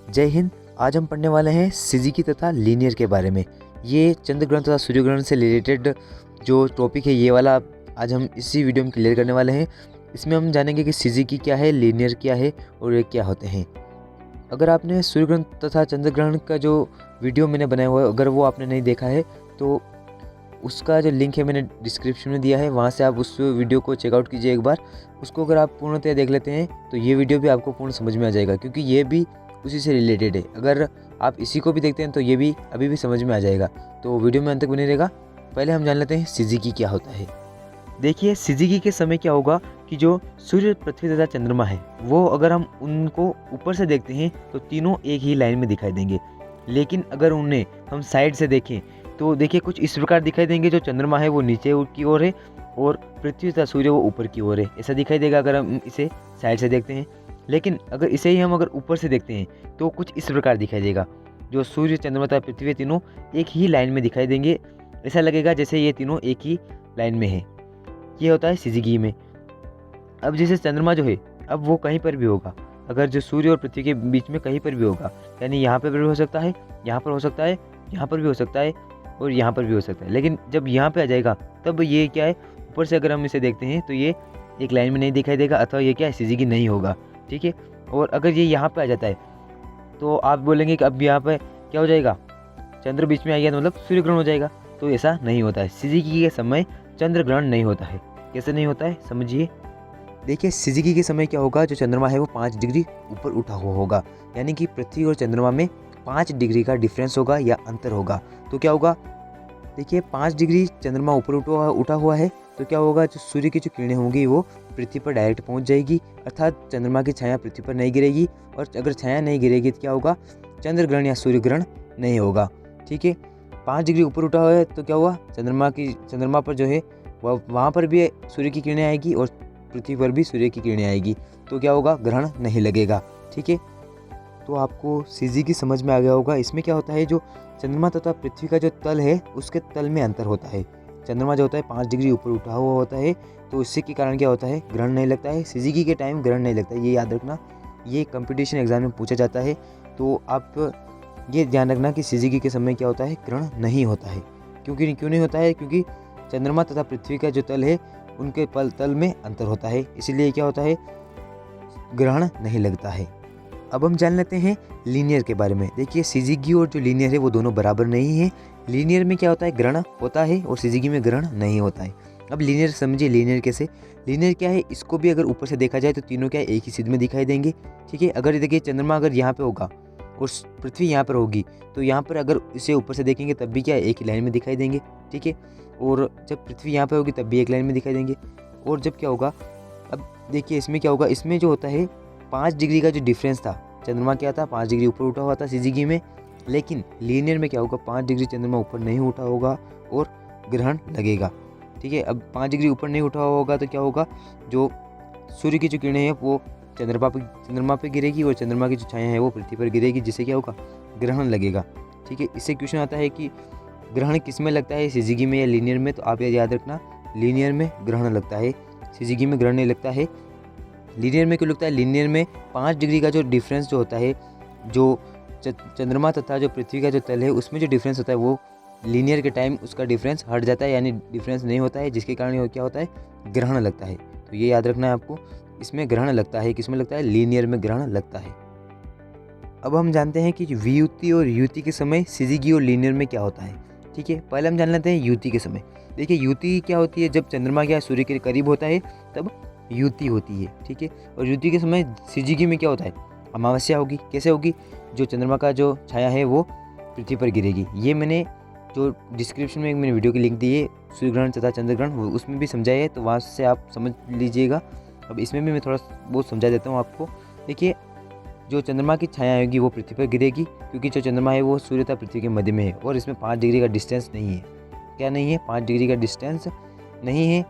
जय हिंद। आज हम पढ़ने वाले हैं सिज़िकी तथा लीनियर के बारे में। ये चंद्र ग्रहण तथा सूर्य ग्रहण से रिलेटेड जो टॉपिक है ये वाला आज हम इसी वीडियो में क्लियर करने वाले हैं। इसमें हम जानेंगे कि सिज़िकी क्या है, लीनियर क्या है और ये क्या होते हैं। अगर आपने सूर्य ग्रहण तथा चंद्र ग्रहण का जो वीडियो मैंने बनाया हुआ है, अगर वो आपने नहीं देखा है तो उसका जो लिंक है मैंने डिस्क्रिप्शन में दिया है, वहाँ से आप उस वीडियो को चेकआउट कीजिए एक बार। उसको अगर आप पूर्णतः देख लेते हैं तो ये वीडियो भी आपको पूर्ण समझ में आ जाएगा, क्योंकि ये भी उसी से रिलेटेड है। अगर आप इसी को भी देखते हैं तो ये भी अभी भी समझ में आ जाएगा। तो वीडियो में अंत तक बने रहेगा। पहले हम जान लेते हैं सिज़िकी क्या होता है। देखिए, सिज़िकी के समय क्या होगा कि जो सूर्य, पृथ्वी तथा चंद्रमा है वो अगर हम उनको ऊपर से देखते हैं तो तीनों एक ही लाइन में दिखाई देंगे। लेकिन अगर उन्हें हम साइड से देखें तो देखिए कुछ इस प्रकार दिखाई देंगे। जो चंद्रमा है वो नीचे की ओर है और पृथ्वी तथा सूर्य वो ऊपर की ओर है, ऐसा दिखाई देगा अगर हम इसे साइड से देखते हैं। लेकिन अगर इसे ही हम अगर ऊपर से देखते हैं तो कुछ इस प्रकार दिखाई देगा। जो सूर्य, चंद्रमा तथा पृथ्वी तीनों एक ही लाइन में दिखाई देंगे। ऐसा लगेगा जैसे ये तीनों एक ही लाइन में है। ये होता है सिज़िकी में। अब जैसे चंद्रमा जो है अब वो कहीं पर भी होगा, अगर जो सूर्य और पृथ्वी के बीच में कहीं पर भी होगा, यानी यहाँ पर भी हो सकता है, यहाँ पर हो सकता है, यहाँ पर भी हो सकता है और यहाँ पर भी हो सकता है। लेकिन जब यहाँ पे आ जाएगा तब ये क्या है, ऊपर से अगर हम इसे देखते हैं तो ये एक लाइन में नहीं दिखाई देगा, अथवा ये क्या है, सिज़िकी नहीं होगा। ठीक है। और अगर ये यहाँ पे आ जाता है तो आप बोलेंगे कि अब यहाँ पे क्या हो जाएगा, चंद्र बीच में आ गया तो मतलब सूर्य ग्रहण हो जाएगा। तो ऐसा नहीं होता है। सिज़िकी के समय चंद्र ग्रहण नहीं होता है। कैसे नहीं होता है समझिए। देखिए, सिज़िकी के समय क्या होगा, जो चंद्रमा है वो 5 डिग्री ऊपर उठा हुआ होगा, यानी कि पृथ्वी और चंद्रमा में 5 डिग्री का डिफरेंस होगा या अंतर होगा। तो क्या होगा, देखिए 5 डिग्री चंद्रमा ऊपर उठा हुआ है तो क्या होगा, जो सूर्य की जो किरणें होंगी वो पृथ्वी पर डायरेक्ट पहुंच जाएगी, अर्थात चंद्रमा की छाया पृथ्वी पर नहीं गिरेगी। और अगर छाया नहीं गिरेगी तो क्या होगा, चंद्र ग्रहण या सूर्य ग्रहण नहीं होगा। ठीक है। 5 डिग्री ऊपर उठा हुआ है तो क्या हुआ, चंद्रमा पर जो है वहाँ पर भी सूर्य की किरणें आएगी और पृथ्वी पर भी सूर्य की किरणें आएगी। तो क्या होगा, ग्रहण नहीं लगेगा। ठीक है। तो आपको सिज़िकी समझ में आ गया होगा। इसमें क्या होता है, जो चंद्रमा तथा पृथ्वी का जो तल है उसके तल में अंतर होता है। चंद्रमा जो होता है 5 डिग्री ऊपर उठा हुआ होता है, तो इसी के कारण क्या होता है, ग्रहण नहीं लगता है। सिज़िकी के टाइम ग्रहण नहीं लगता है, ये याद रखना। ये कंपटीशन एग्जाम में पूछा जाता है, तो आप ये ध्यान रखना कि सिज़िकी के समय क्या होता है, ग्रहण नहीं होता है। क्यों नहीं होता है, क्योंकि चंद्रमा तथा पृथ्वी का जो तल है उनके तल में अंतर होता है, इसीलिए क्या होता है, ग्रहण नहीं लगता है। अब हम जान लेते हैं लीनियर के बारे में। देखिए, सिज़िकी और जो लीनियर है वो दोनों बराबर नहीं है। लीनियर में क्या होता है, ग्रहण होता है और सिज़िकी में ग्रहण नहीं होता है। अब लीनियर समझिए, लीनियर कैसे। लीनियर क्या है, इसको भी अगर ऊपर से देखा जाए तो तीनों क्या है, एक ही सिद्ध में दिखाई देंगे। ठीक है। अगर देखिए चंद्रमा अगर यहाँ पे होगा और पृथ्वी यहाँ पर होगी तो यहाँ पर अगर इसे ऊपर से देखेंगे तब भी क्या है, एक ही लाइन में दिखाई देंगे। ठीक है। और जब पृथ्वी यहाँ पर होगी तब भी एक लाइन में दिखाई देंगे। और जब क्या होगा, अब देखिए इसमें क्या होगा, इसमें जो होता है 5 डिग्री का जो डिफरेंस था, चंद्रमा क्या था, 5 डिग्री ऊपर उठा हुआ था सिज़िकी में। लेकिन लीनियर में क्या होगा, 5 डिग्री चंद्रमा ऊपर नहीं उठा होगा और ग्रहण लगेगा। ठीक है। अब 5 डिग्री ऊपर नहीं उठा होगा तो क्या होगा, जो सूर्य की जो किरणें हैं वो चंद्रमा पे गिरेगी और चंद्रमा की जो छाया है वो पृथ्वी पर गिरेगी, जिससे क्या होगा, ग्रहण लगेगा। ठीक है। इससे क्वेश्चन आता है कि ग्रहण किस में लगता है, सिज़िकी में या लीनियर में। तो आप ये याद रखना, लीनियर में ग्रहण लगता है, सिज़िकी में ग्रहण नहीं लगता है। लीनियर में क्यों लगता है, लीनियर में 5 डिग्री का जो डिफरेंस जो होता है, जो चंद्रमा तथा जो पृथ्वी का जो तल है उसमें जो डिफरेंस होता है वो लीनियर के टाइम उसका डिफरेंस हट जाता है, यानी डिफरेंस नहीं होता है, जिसके कारण क्या होता है, ग्रहण लगता है। तो ये याद रखना है आपको, इसमें ग्रहण लगता है। किसमें लगता है, लीनियर में ग्रहण लगता है। अब हम जानते हैं कि वियुति और युति के समय सिज़िकी और लीनियर में क्या होता है। ठीक है। पहले हम जान लेते हैं युति के समय। देखिए, युति क्या होती है, जब चंद्रमा क्या सूर्य के करीब होता है तब युति होती है। ठीक है। और युति के समय सिज़िकी में क्या होता है, अमावस्या होगी। कैसे होगी, जो चंद्रमा का जो छाया है वो पृथ्वी पर गिरेगी। ये मैंने जो डिस्क्रिप्शन में मैंने वीडियो की लिंक दी है, सूर्य ग्रहण तथा चंद्र ग्रहण, उसमें भी समझाया है, तो वहाँ से आप समझ लीजिएगा। अब इसमें भी मैं थोड़ा बहुत समझा देता हूँ आपको। देखिए, जो चंद्रमा की छाया होगी वो पृथ्वी पर गिरेगी, क्योंकि जो चंद्रमा है वो सूर्य तथा पृथ्वी के मध्य में है और इसमें 5 डिग्री का डिस्टेंस नहीं है। क्या नहीं है, 5 डिग्री का डिस्टेंस नहीं है।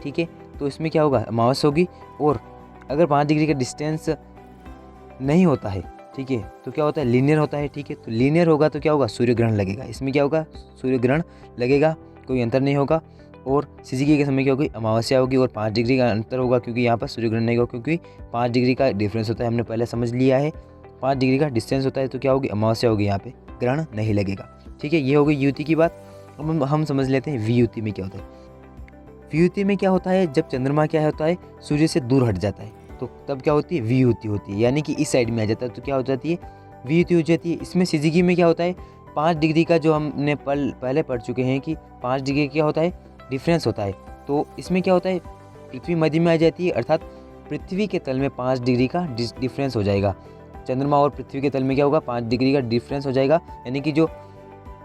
ठीक है। तो इसमें क्या होगा, अमावस्या होगी। और अगर 5 डिग्री का डिस्टेंस नहीं होता है, ठीक है, तो क्या होता है, लीनियर होता है। ठीक है। तो लीनियर होगा तो क्या होगा, सूर्य ग्रहण लगेगा। इसमें क्या होगा, सूर्य ग्रहण लगेगा, कोई अंतर नहीं होगा। और सिज़िकी के समय क्या होगी, अमावस्या होगी और 5 डिग्री का अंतर होगा, क्योंकि यहाँ पर सूर्य ग्रहण नहीं होगा, क्योंकि 5 डिग्री का डिफरेंस होता है, हमने पहले समझ लिया है। 5 डिग्री का डिस्टेंस होता है तो क्या होगी, अमावस्या होगी, यहाँ पे ग्रहण नहीं लगेगा। ठीक है, ये हो गई युति की बात। अब हम समझ लेते हैं वियुति में क्या होता है। वियुति में क्या होता है, जब चंद्रमा क्या होता है सूर्य से दूर हट जाता है तो तब क्या होती है, वियुति होती है, यानी कि इस साइड में आ जाता है तो क्या हो जाती है, वियुति हो जाती है। इसमें सिजिकी में क्या होता है, 5 डिग्री का जो हमने पहले पढ़ चुके हैं कि 5 डिग्री क्या होता है, डिफरेंस होता है। तो इसमें क्या होता है, पृथ्वी मध्य में आ जाती है, अर्थात पृथ्वी के तल में 5 डिग्री का डिफरेंस हो जाएगा। चंद्रमा और पृथ्वी के तल में क्या होगा, 5 डिग्री का डिफरेंस हो जाएगा, यानी कि जो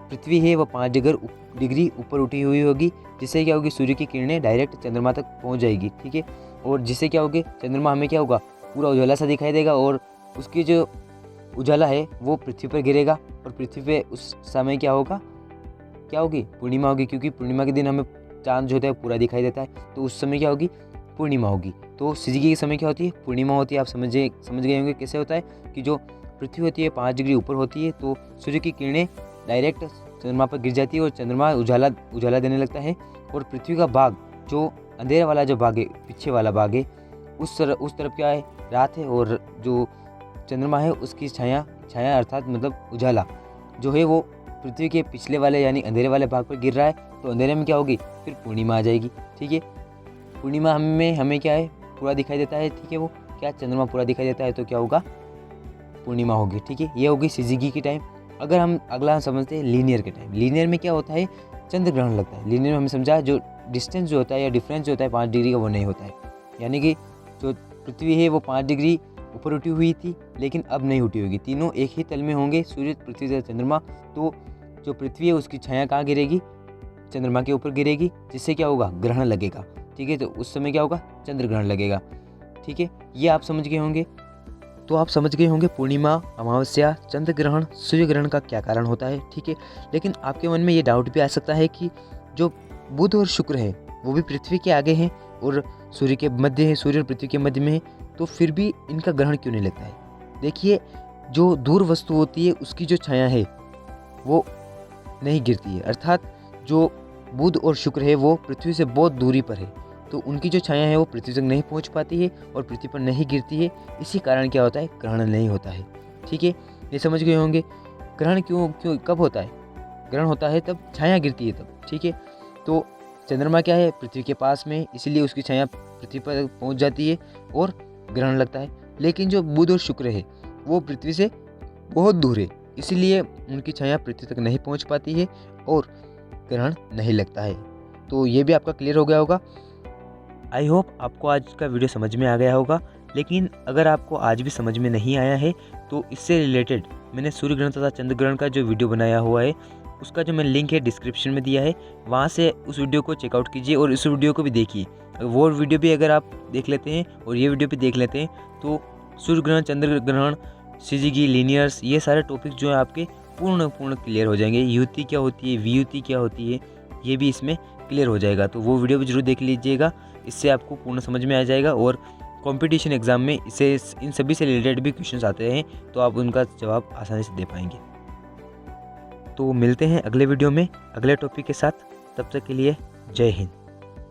पृथ्वी है वो 5 डिग्री ऊपर उठी हुई होगी, जिससे क्या होगी, सूर्य की किरणें डायरेक्ट चंद्रमा तक पहुंच जाएगी। ठीक है, और जिससे क्या होगी, चंद्रमा हमें क्या होगा, पूरा उजाला सा दिखाई देगा और उसकी जो उजाला है वो पृथ्वी पर गिरेगा और पृथ्वी पे उस समय क्या होगा, क्या होगी, पूर्णिमा होगी, क्योंकि पूर्णिमा के दिन हमें चांद जो होता है पूरा दिखाई देता है, तो उस समय क्या होगी, पूर्णिमा होगी। तो सिजिकी के समय क्या होती है, पूर्णिमा होती है। आप समझ गए होंगे कैसे होता है कि जो पृथ्वी होती है 5 डिग्री ऊपर होती है तो सूर्य की किरणें डायरेक्ट चंद्रमा पर गिर जाती है और चंद्रमा उजाला देने लगता है, और पृथ्वी का भाग, जो अंधेरे वाला जो भाग है, पीछे वाला भाग है, उस तरफ क्या है, रात है, और जो चंद्रमा है उसकी छाया अर्थात मतलब उजाला जो है वो पृथ्वी के पिछले वाले यानी अंधेरे वाले भाग पर गिर रहा है। तो अंधेरे में क्या होगी, फिर पूर्णिमा आ जाएगी। ठीक है, पूर्णिमा हमें क्या है, पूरा दिखाई देता है। ठीक है, वो क्या, चंद्रमा पूरा दिखाई देता है तो क्या होगा, पूर्णिमा होगी। ठीक है, ये होगी सिजिकी की टाइम। अगर हम अगला समझते हैं लीनियर के टाइम। लीनियर में क्या होता है, चंद्र ग्रहण लगता है। लीनियर में हमने समझा जो डिस्टेंस जो होता है या डिफरेंस जो होता है 5 डिग्री का, वो नहीं होता है। यानी कि जो पृथ्वी है वो 5 डिग्री ऊपर उठी हुई थी, लेकिन अब नहीं उठी होगी, तीनों एक ही तल में होंगे, सूर्य, पृथ्वी से चंद्रमा। तो जो पृथ्वी है उसकी छाया कहाँ गिरेगी, चंद्रमा के ऊपर गिरेगी, जिससे क्या होगा, ग्रहण लगेगा। ठीक है, तो उस समय क्या होगा, चंद्र ग्रहण लगेगा। ठीक है, ये आप समझ गए होंगे। तो आप समझ गए होंगे पूर्णिमा, अमावस्या, चंद्र ग्रहण, सूर्य ग्रहण का क्या कारण होता है। ठीक है, लेकिन आपके मन में ये डाउट भी आ सकता है कि जो बुध और शुक्र है वो भी पृथ्वी के आगे हैं और सूर्य के मध्य है, सूर्य और पृथ्वी के मध्य में है, तो फिर भी इनका ग्रहण क्यों नहीं लगता है। देखिए, जो दूर वस्तु होती है उसकी जो छाया है वो नहीं गिरती है, अर्थात जो बुध और शुक्र है वो पृथ्वी से बहुत दूरी पर है, तो उनकी जो छाया है वो पृथ्वी तक नहीं पहुंच पाती है और पृथ्वी पर नहीं गिरती है। इसी कारण क्या होता है, ग्रहण नहीं होता है। ठीक है, ये समझ गए होंगे। ग्रहण क्यों कब होता है, ग्रहण होता है तब छाया गिरती है तब। ठीक है, तो चंद्रमा क्या है, पृथ्वी के पास में, इसीलिए उसकी छाया पृथ्वी पर पहुंच जाती है और ग्रहण लगता है। लेकिन जो बुध और शुक्र है वो पृथ्वी से बहुत दूर है, इसीलिए उनकी छाया पृथ्वी तक नहीं पहुंच पाती है और ग्रहण नहीं लगता है। तो ये भी आपका क्लियर हो गया होगा। आई होप आपको आज का वीडियो समझ में आ गया होगा। लेकिन अगर आपको आज भी समझ में नहीं आया है तो इससे रिलेटेड मैंने सूर्य ग्रहण तथा चंद्र ग्रहण का जो वीडियो बनाया हुआ है उसका जो मैं लिंक है डिस्क्रिप्शन में दिया है, वहाँ से उस वीडियो को चेकआउट कीजिए और इस वीडियो को भी देखिए। वो वीडियो भी अगर आप देख लेते हैं और ये वीडियो भी देख लेते हैं तो सूर्य ग्रहण, चंद्र ग्रहण, सिजिकी, लीनियर्स, ये सारे टॉपिक जो है आपके पूर्ण क्लियर हो जाएंगे। युति क्या होती है, वियुति क्या होती है, ये भी इसमें क्लियर हो जाएगा। तो वो वीडियो भी जरूर देख लीजिएगा, इससे आपको पूर्ण समझ में आ जाएगा। और कंपटीशन एग्जाम में इससे इन सभी से रिलेटेड भी क्वेश्चंस आते हैं तो आप उनका जवाब आसानी से दे पाएंगे। तो मिलते हैं अगले वीडियो में अगले टॉपिक के साथ, तब तक के लिए जय हिंद।